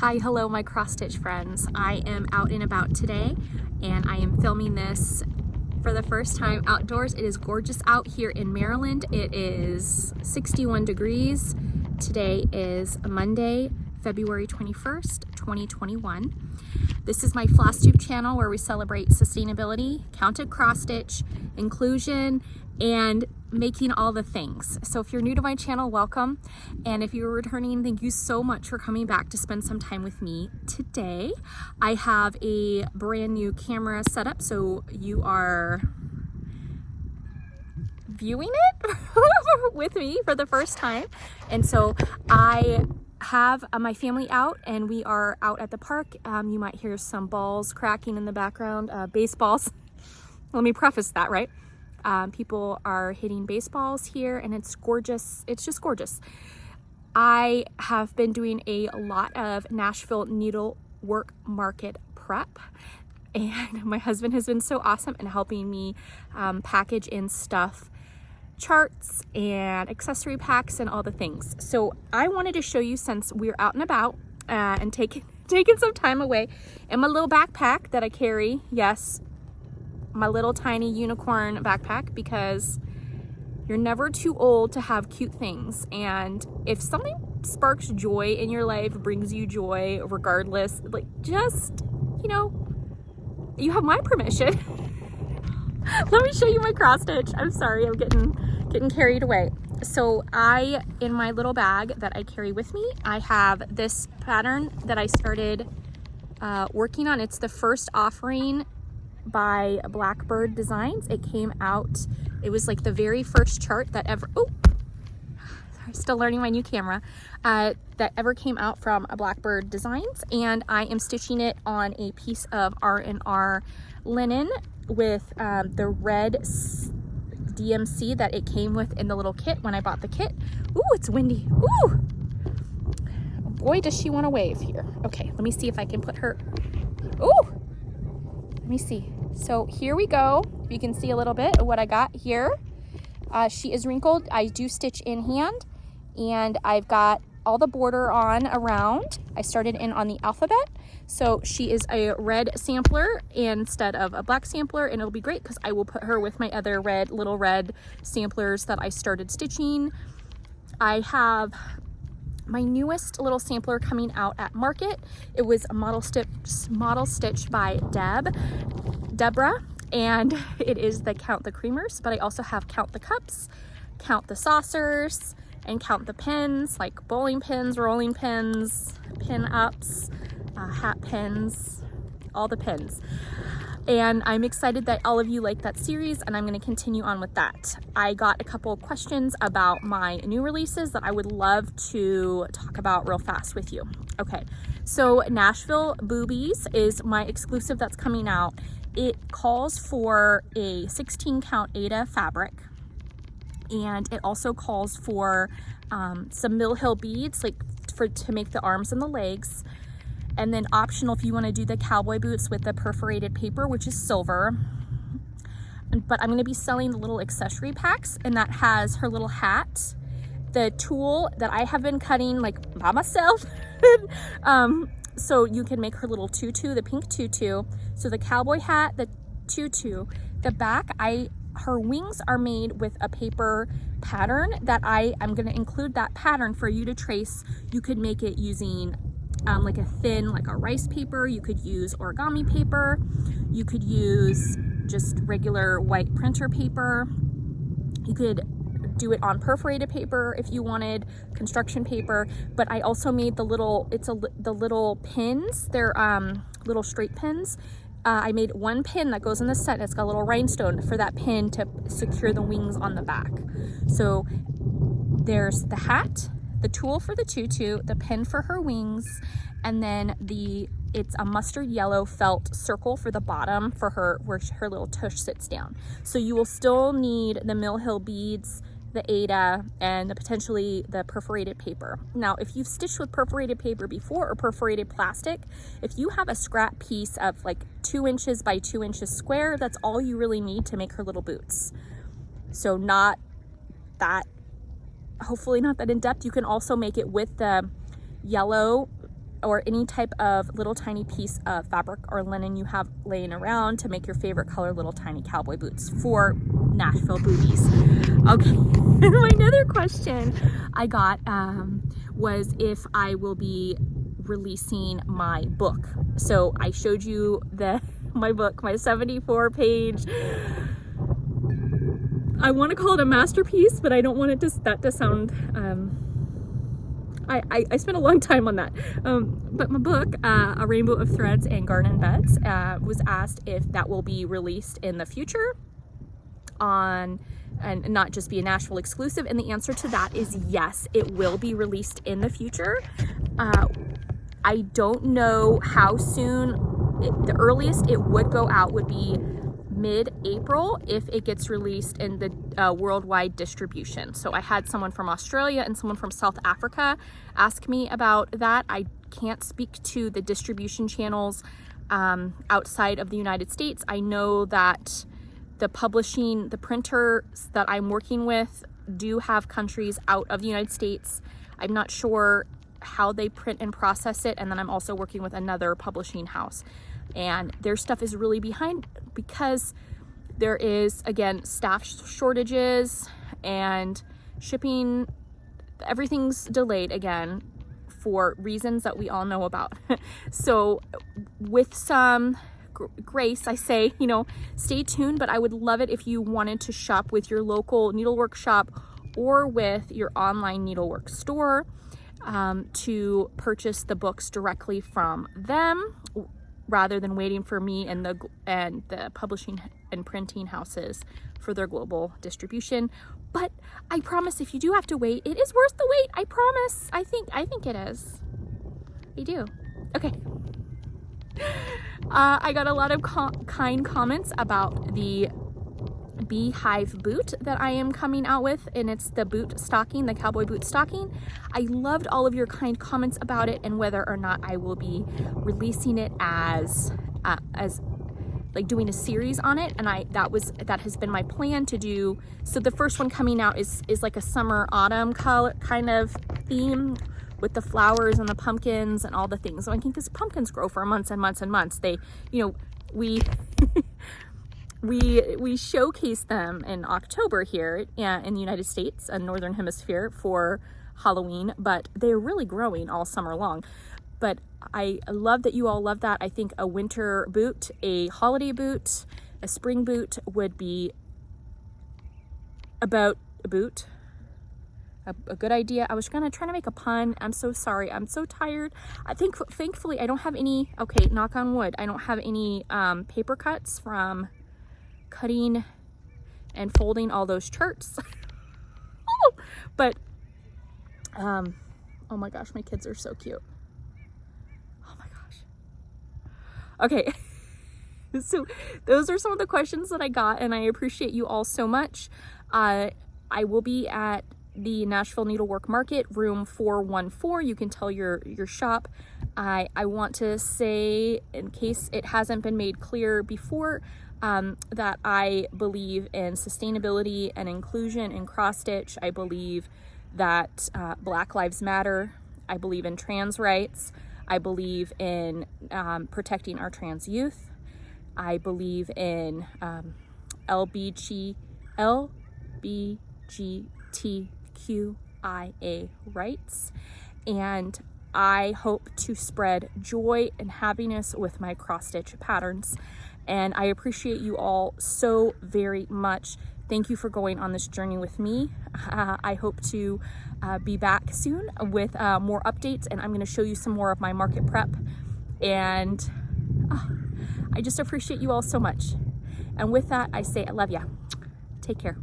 Hi, hello my cross stitch friends. I am out and about today and I am filming this for the first time outdoors. It is gorgeous out here in Maryland. It is 61 degrees. Today is Monday, February 21st, 2021. This is my Flosstube channel where we celebrate sustainability, counted cross stitch, inclusion, and making all the things. So if you're new to my channel, welcome. And if you're returning, thank you so much for coming back to spend some time with me today. I have a brand new camera set up, so you are viewing it with me for the first time. And so I have my family out and we are out at the park. You might hear some balls cracking in the background, baseballs. Let me preface that, right? People are hitting baseballs here and it's gorgeous. It's just gorgeous. I have been doing a lot of Nashville Needlework Market prep, and my husband has been so awesome in helping me package in stuff, charts and accessory packs and all the things. So I wanted to show you, since we're out and about and taking some time away, in my little backpack that I carry. Yes, my little tiny unicorn backpack, because you're never too old to have cute things. And if something sparks joy in your life, brings you joy regardless, like, just, you know, you have my permission. Let me show you my cross stitch. I'm sorry, I'm getting carried away. So in my little bag that I carry with me, I have this pattern that I started working on. It's the first offering by Blackbird Designs. It came out, it was like the very first chart that ever, sorry, still learning my new camera, that ever came out from a Blackbird Designs. And I am stitching it on a piece of R&R linen with the red DMC that it came with in the little kit when I bought the kit. Ooh, it's windy. Ooh, boy, does she want to wave here. Okay, let me see if I can put her, ooh, let me see. So here we go. You can see a little bit of what I got here. She is wrinkled. I do stitch in hand, and I've got all the border on around. I started in on the alphabet. So she is a red sampler instead of a black sampler, and it'll be great because I will put her with my other little red samplers that I started stitching. I have my newest little sampler coming out at market. It was a model stitch by Deborah, and it is the Count the Creamers, but I also have Count the Cups, Count the Saucers, and Count the Pins, like bowling pins, rolling pins, pin ups, hat pins, all the pins. And I'm excited that all of you like that series, and I'm going to continue on with that. I got a couple of questions about my new releases that I would love to talk about real fast with you. Okay, so Nashville Boobies is my exclusive that's coming out. It calls for a 16 count Aida fabric, and it also calls for some Mill Hill beads, like to make the arms and the legs. And then optional if you want to do the cowboy boots with the perforated paper, which is silver. But I'm going to be selling the little accessory packs, and that has her little hat, the tulle that I have been cutting like by myself. So you can make her little tutu, the pink tutu. So the cowboy hat, the tutu, the back, her wings are made with a paper pattern that I'm going to include that pattern for you to trace. You could make it using like a thin, like a rice paper. You could use origami paper. You could use just regular white printer paper. You could do it on perforated paper if you wanted, construction paper. But I also made the little, the little pins. They're little straight pins. I made one pin that goes in the set, and it's got a little rhinestone for that pin to secure the wings on the back. So there's the hat, the tulle for the tutu, the pin for her wings, and then it's a mustard yellow felt circle for the bottom for her, where her little tush sits down. So you will still need the Mill Hill beads, the Aida, and potentially the perforated paper. Now, if you've stitched with perforated paper before, or perforated plastic, if you have a scrap piece of like 2 inches by 2 inches square, that's all you really need to make her little boots. So not that, hopefully not that in depth. You can also make it with the yellow or any type of little tiny piece of fabric or linen you have laying around to make your favorite color little tiny cowboy boots for Nashville Boobies. Okay, my other question I got was if I will be releasing my book. So I showed you my book, my 74-page, I want to call it a masterpiece, but I don't want it to sound, I spent a long time on that. But my book, A Rainbow of Threads and Garden Beds, was asked if that will be released in the future and not just be a Nashville exclusive. And the answer to that is yes, it will be released in the future. I don't know how soon. The earliest it would go out would be mid-April if it gets released in the worldwide distribution. So I had someone from Australia and someone from South Africa ask me about that. I can't speak to the distribution channels outside of the United States. I know that the printers that I'm working with do have countries out of the United States. I'm not sure how they print and process it. And then I'm also working with another publishing house, and their stuff is really behind because there is, again, staff shortages and shipping. Everything's delayed again for reasons that we all know about. So with some grace, I say, you know, stay tuned, but I would love it if you wanted to shop with your local needlework shop or with your online needlework store to purchase the books directly from them rather than waiting for me and the publishing and printing houses for their global distribution. But I promise, if you do have to wait, it is worth the wait. I promise. I think it is. I do. Okay. I got a lot of kind comments about the beehive boot that I am coming out with, and it's the boot stocking, the cowboy boot stocking. I loved all of your kind comments about it and whether or not I will be releasing it as like doing a series on it, and that has been my plan to do. So the first one coming out is like a summer autumn color kind of theme with the flowers and the pumpkins and all the things. So I think these pumpkins grow for months and months and months. They, you know, we we showcase them in October here in the United States and Northern Hemisphere for Halloween, but they're really growing all summer long. But I love that you all love that. I think a winter boot, a holiday boot, a spring boot would be about a boot. A good idea. I was trying to make a pun. I'm so sorry. I'm so tired. I think thankfully I don't have any, okay, knock on wood, I don't have any paper cuts from cutting and folding all those charts. But oh my gosh, my kids are so cute. Oh my gosh. Okay. So those are some of the questions that I got, and I appreciate you all so much. I will be at the Nashville Needlework Market, room 414. You can tell your shop. I want to say, in case it hasn't been made clear before, that I believe in sustainability and inclusion in cross stitch. I believe that Black Lives Matter. I believe in trans rights. I believe in protecting our trans youth. I believe in LGBTQIA rights, and I hope to spread joy and happiness with my cross stitch patterns. And I appreciate you all so very much. Thank you for going on this journey with me. I hope to be back soon with more updates, and I'm going to show you some more of my market prep. And I just appreciate you all so much. And with that, I say I love ya. Take care.